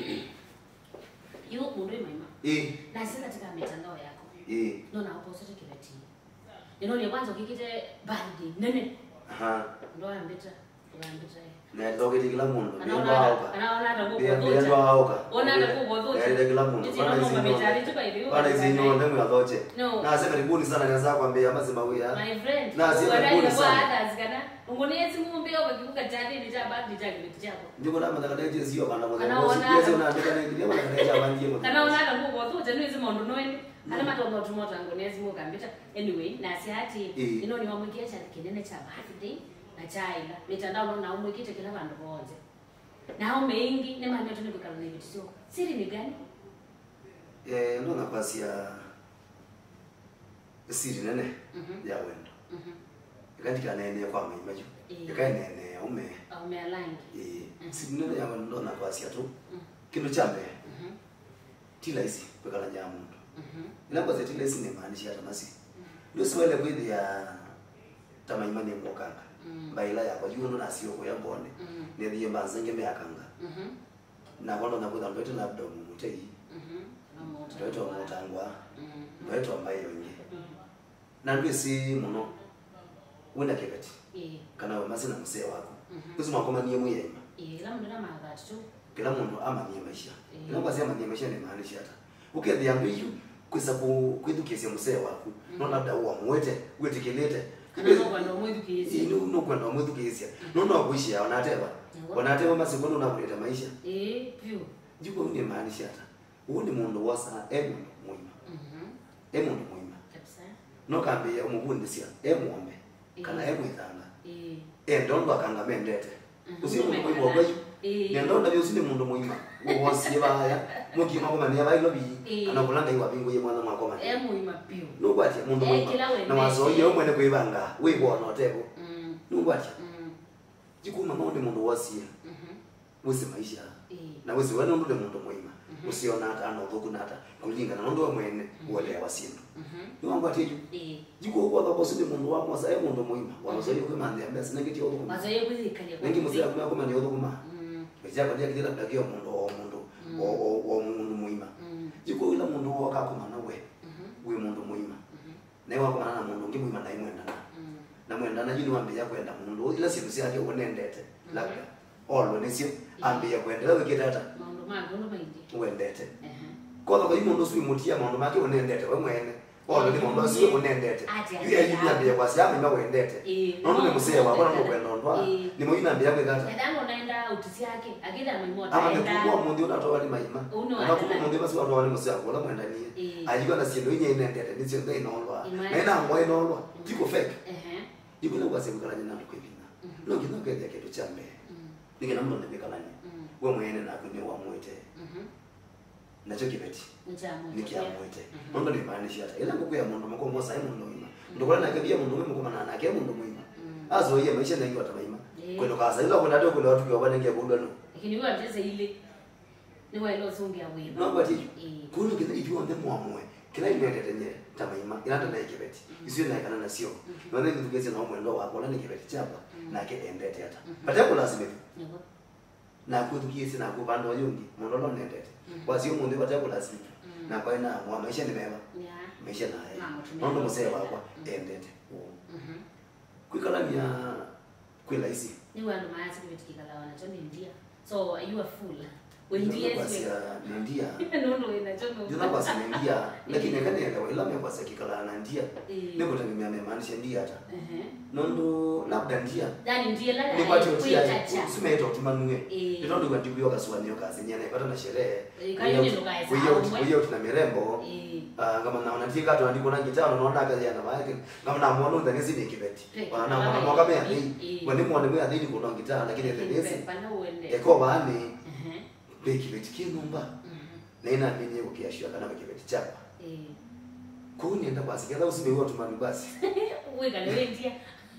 Yu mundu maima. Na sasa katika mitandao yako. Ndio na post kibeti. Ni kwanza ukikite birthday nene. Ndio ambita. Na ndoge kila mundu. Anaona hata kuko. Ona hata kuko zote. Kila mundu. Bana hizi ndio ndio yadoche. Na sasa karibuni sana naweza kwambia ama sema huyu ya. My friend. Na sasa karibuni sana. Ungoniezi mumbe obakibuka jadi ni chabandi chakibeti chako. Ndiko na madakadeti sio kana moja. Sio unaandika na ndio madakadeti abandi moja. Kana ona hata kuko zote ni hizo mondo noende. Ana matongo tumoto ngoniezi mukambita. Anyway, na siati ino ni wamwikia cha kinene cha birthday. Na chaila mitandao na umwikite kila bantu bonze nao mengi ne mama tuni kukala ni vitu sio siri ni gani ndo nafasi ya siri nene ya wendo ikandika nene kwa mimi maju ikaenene ume alangi siri nene ya wendo ndo nafasi ya tu kitu chambe tila hizi kukala nya mundu inapo za tila hizi ni maanisha hata masi ndio swele kwidi ya tamaimani mokanga baila ya kwa juno na sio kwa yambone ne ndiye mazenge me akanga na kondo na kuda mbeto na abdo mutei mbeto mutangwa mbeto ambaye yonye na ndwe si muno wenda kebeti kana we masina msee wako kuzuma koma niye muyema la mundu na magatu tu kila mundu ama niye maisha ila kwa sema niye maisha ni maanisha hata ukethia mbiyu kwisa kwithukisia msee wako no labda uwa mwete wetekelete no kwenda mwithukisia no kwenda mwithukisia no kuishi ya wanateba masikono na kuleta maisha pio jiko ni maanisha hata huo ni mundu wasa mundu muima mundu muima kabisa no kambe ya mubundi sia muombe kana ithanga ndondo akanga mendete usi mundu muima gwayu ni ndondo byo usini mundu muima wosi baya mukima koma ni abailo bi anakulanga iwa bingo ye mwana mwako mani muima pio no kwati mundu muima na wazoye umwene kuibanga wibona otego no kwati jikuma maone mundu wasia wese maisha na wese wana ndo mundu muima usiona hata anothuku nata kulinga na ndo mwene wale wasindu ni wangu ateju jiko kwa kwa sinde mundu wa mwasa mundu muima wanazoye kumande ambasi nangiti othuku wazoye kuzikalia nengi musira kuma kuma ni othuku ma kija kwa dia kidira dakio mundu muima jiko ila mundu wa kakuma na we mundu muima na wa kuma na mundu ngi muima na imwenda na mwenda na jini wambe ya kwenda mundu ila simu si yake unendete labda olwo nisio ambe ya kwenda lawe kitata mundu mangu no maindi wendete kwa mundu sui mutia mundu make unendete we mwene olwo ni mundu sui unendete yu ya jini ambe ya kwasi ambe wendete mundu ni musee wa bwana no kwenda ndwa ni mwina ambe ya kwenda ndango naenda utisi yake akida mwimota enda ama kwa mundu unatoa ni maima na kwa mundu basi watu wale musee wala mwenda ni ajiko na sindo yenye inendete ni sio ngai nolwa na ina ngoi nolwa jiko fake ibona kwasemukala nyina kwibina no kino kete ketu chambe nikena mndo nebekala ni we mwene na kunye wa mwete nacho kibeti nikiamwete ndo ni maanisha hata ila kukuya mundu mko mosa mundu mwima ndo kwa nake bia mundu mwima na nake mundu mwima azo ye maisha nangi watabaima kwendo kaza ila kuna ndio kuna watu kwa wanenge kundo no lakini wewe ateze ile ni wewe ndo zungia wewe no kwa tiji kuno kile ipi wande muamwe kila imende tenye tamaima ila ndo ikibeti isiyo na kana na sio ndio ndio tugeze na mwendo wako na ikibeti chapa na ke endete hata batako lazima na kutukiesi na kupanda wajungi mondolo ndete wasio mundu batako lazima na kwa ina mwa maisha ni mema maisha na ndo msee wako endete kwikala mia kwila isi ni wando maasi kubitikala wana choni ndia so are you a fool when ndia no ina chono juna basi ndia lakini kanenda ila mimi basi kikala na ndia niko tangemea maanisha ndia hata nondo labda ndia yani ndia la ni kwa tia usimeto tumanue ndio kwa ndivyo kaswanio kazi nyana ipata na sherehe wewe tuna mirembo kama naona ndia kato andiko na gitano naona kazi yana maana kama na muone ndani zini kibeti wana mwaka mea hii wani muone mea hii kuna gitano lakini ndesi eko bani beki beti kinumba na ina mimi ukiashia kana kibeti chapa kuni enda basi kila usimewa tumani basi wewe kana wewe ndia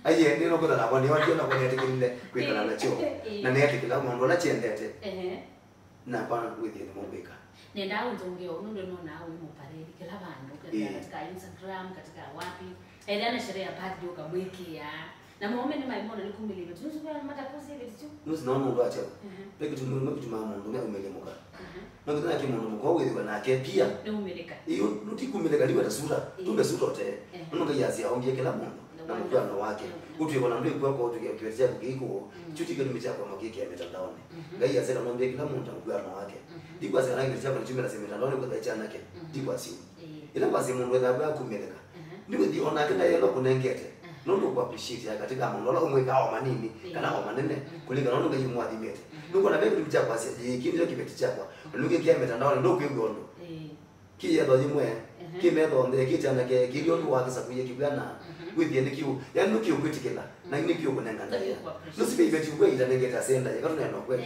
aye ndio kwa na bani watu na kwa yetekile kwikala na cho na ne yetekila mundu na chendete na kwa withi ni mumbika nenda unzongeo unundo nona au mupareli kila bandu katika Instagram katika wapi enda na sherehe ya birthday ukamwekea na muome ni maimona ni kumiliwe tuzuwa matakosi hivi tu nusi naona ndo acha peke tumu mundu ne umelemuka no ngina ki mundu mko wewe na ke pia ne umeleka iyo nuti kumeleka liwa tasura tumbe sutote no ngayazi aongie kila mundu na mkwano wake utu yona ndo kwa kwa utu kiwetia kiko chuti kile micha kwa makiki ya mitandaoni ngayazi na mwambie kila mundu mkwano wake dikwa sana ngiri chako chimbe na mitandaoni kwa chana ke dikwa si ila basi mundu za kwa kumeleka ndiko diona kana yelo kunengete nondo kwa appreciate katika mundu umwe kawa manini kana wa manene kulinga nondo ngimwadhimete nuko na bebe micha kwa si kinyo kibeti chako nuke kia mitandaoni ndo kwigondo kiye ndo jimwe kimedo ndeke kitana ke kilio ndo wakisa kuye kibana withi ndi kiu yani nuki ukwitikela na ni kiu kunengana ya nusi bebe chukwe itanengeta senda ya katuna no kwe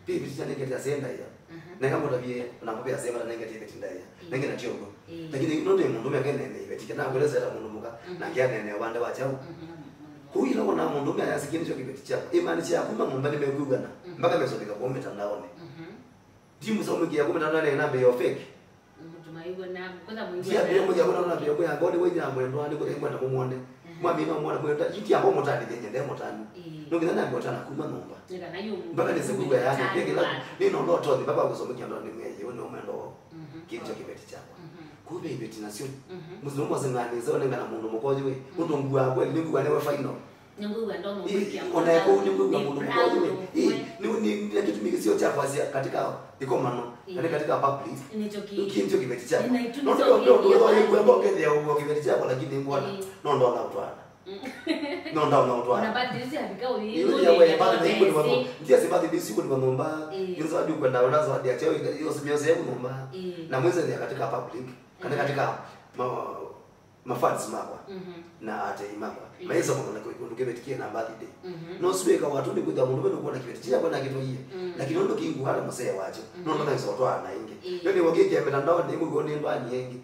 bibi itanengeta senda ya nenga moda bie na mbe asema na nengeta ibeti ndaya nengena choko lakini ndo mundu mekene ne ibeti kana kweleza ta mundu muka na kia nene wanda wachao kuila wana mundu mya yasikini choko ibeti chako imani chako kuma mumba ni megugana mpaka mesodika kwa mitandaoni timu za umiki ya mitandaoni na be fake maiwa na kwanza mwingi ya bio moja kuna na bio ya ngoni wewe nyamwe ndo ani kwa na muone mwami no muone mwenda yiti hapo motani denye ndemo tani ndo kina na motana kuma nomba nika na yumu mpaka ni siku ya yani peke la ni no ndo tozi baba kusomeka ndo ni mweje wewe ndo mwendo kitu kibeti chako kube ibeti na sio muzimu zingani zone ngana mundu mukoje we ndo ngwa kweli ni ngwa newe final nyungu ndo mwiki ona yako nyungu ngwa mundu mukoje we ni kitu mingi sio cha kwazi katika iko mano yani katika public nicho kibeti chako ndo yego kende au kibeti chako lakini mbona ndo na utwana ndo na utwana unabadilisha vikao hiyo ya wewe bado ni kwa mambo ndio sibadi disi kwa mambo hizo hadi kwenda unazo hadi achao hiyo simioze hebu nomba na mwezi ni katika public katika mafans makwa na ate imakwa maizo kwa kundu kibetikia na birthday no siwe kwa watu ni kwa mundu bado kuona kibetikia kwa na kitu hiyo lakini ndo kingu hala msee wacho ndo ndo hizo toa na inge yani wageke mitandao ni ngo ni ndo ani yengi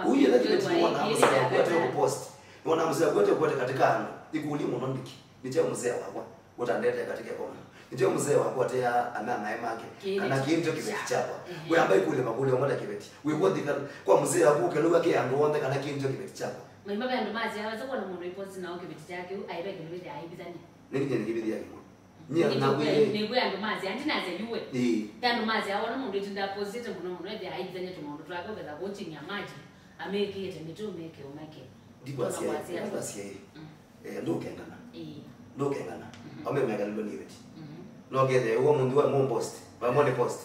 huyu na kibetikia na msee kwa post wana msee kwa katika ano ikulimu ndo ndiki niche msee wakwa utandete katika kona niche msee wakwa tea ana naye make ana kinto kibeti chapa wewe ambaye kule makule ngoda kibeti wewe wote kwa msee wako keluga ke ando kana kinto kibeti chapa mimi baba ndo mazi hawa zako na mundu ipost na kibeti chake aibe kibeti aibizani nini kibeti yake nya na wewe ni wewe ndo mazi andi naze yuwe ndo mazi hawa na mundu tinda positive kuno mundu ende aibizani to mundu twako beza watching ya maji ameke ite mitu meke umake ndipo asia ndo kengana ndo kengana ame megalilo ni beti no gede uwo mundu wa post ba mone post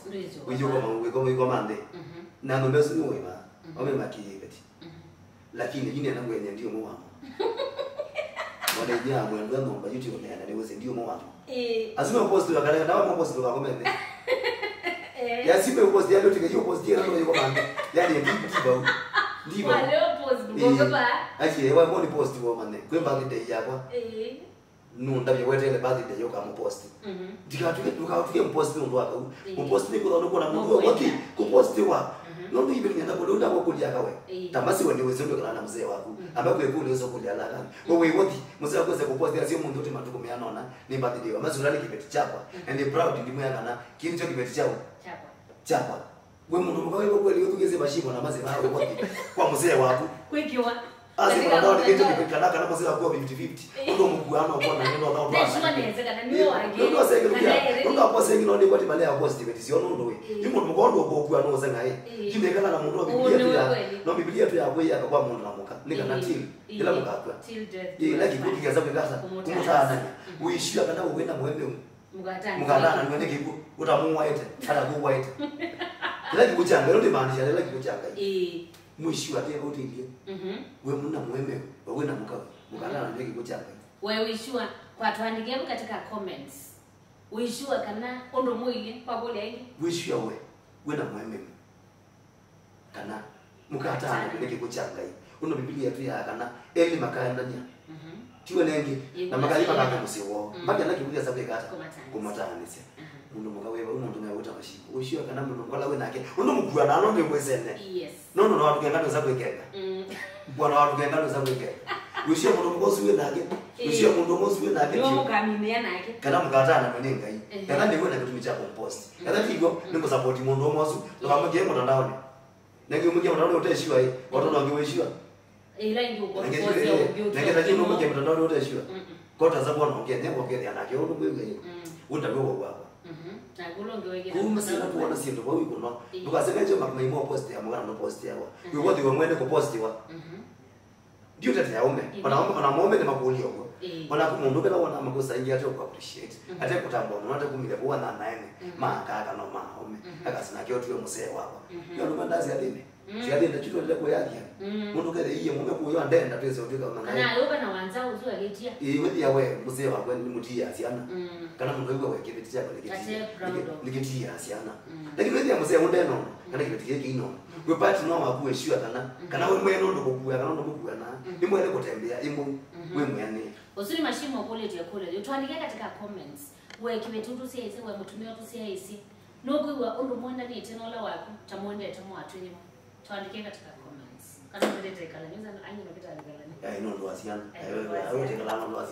ujuko mande na ndo mesu ni wewe ame makiye beti lakini jini anangu yenye ndio mwa wale jia mwendo ndo mba YouTube na ndio wese ndio mwa azima post ya kale na wa post kwa komende ya sipe post ya ndio tikaje post ya ndio yuko mande yani ndiba wale post ngogo ba aje wa mone post wa mande kwemba ngide yakwa nunda byewetele birthday yo kama post tukatuke post ndo waka post ni kuno na mundu waki ku post wa ndo ibe nyanda ko ndo ko kulia kawe tambasi wende wezo ndo kana mzee wako ambako yeko ulizo kulia la kana wewe wote mzee wako ze ku post ya simu ndo timatuko meanona ni birthday wa mazulali kibeti chapa and proud ndimo yakana kincho kibeti chapa chapa wewe mundu mkawe ko kweli utugeze bashimo na mazee wao wote kwa mzee wako kwikiwa azima ndo kitu kipekana kana mzee wako 50-50 ndo mkuano kwa na neno ndo ndio inawezekana ndio wake ndo sasa ndo hapo sasa ndo kwa timale ya positive sio ndo we yumo mkondo kwa kwa no sanga hii kimekana na mundu wa Biblia tu no Biblia tu ya kwa kwa mundu na muka nika na till ila muka kwa till death ila kibuki kaza kugasa kumutana uishia kana uwenda muembe mukatana ndio ndiki utamuwa ite hata kuwa ite ila kikuchanga ndo maanisha ila kikuchanga mwisho ate utilie wewe mna muembe wewe na muka mukatana ndio kikuchanga wewe uishua kwa tuandike katika comments uishua kana ondo mwili kwa bole aingi uishua wewe na muembe kana mukatana ndio kikuchanga hii uno Biblia tu ya kana eli makaya ndani tiwe nengi na makali paka musiwo mpaka na kibuya sabe kata kumatanise mundu mukawe umuntu nawe utamashiko ushio kana mundu ngola we nake undo mugura na ndo ngwezene yes no watu kengano za kwekeka bwana watu kengano za kwekeka ushio mundu ngozi we nake ushio mundu ngozi we nake ndio mukamimia nake kana mukatana mwenenga hii kana ndiwe na kitu cha compost kana tigo ningo support mundu ngozi ndo kama game mtandaoni nenge muje mtandaoni uteshiwa hii watu wangeweishiwa ila ingi uko na kile mmoja mtandao wote shua kota za bwana ongea nembo ongea na kile mmoja unda wewe wako na kulonge wege kumsina kuona sinto kwa wiko no ukasema je mama imo post ya mwana no post yawa wewe wote wamwende ku post wa ndio tete ya ume pana mume ni makuli huko pana kumundu bila wana makosa ingi hata ku appreciate hata kutambua hata kumile kwa na naene makaka no maume akasina kio tuwe msee wako ndio ndo mandazi adini siadi ndio chuto ile kwa yake mundu kale iye mume kuyo ndenda twese utika na kana yoba na wanza uzwa getia wewe yawe mzee wako ni mutia asiana kana mundu wewe kibiti chako nikitia asiana lakini wewe mzee undeno kana kibiti yake ino we part no wakuwe shua kana wewe mwene ndo kukuya kana ndo kukuya na ni mwene kutembea imu wewe mwene usuri mashimo quality ya kule utwandike katika comments wewe kibetu tusiese wewe mutumio tusiese nokwiwa undumwenda ni tenola wako tamonde tamwatwenye twandike katika comments kana mbele kala nyuza anyi napita kala ino ndo asiana ayo tekala ndo asiana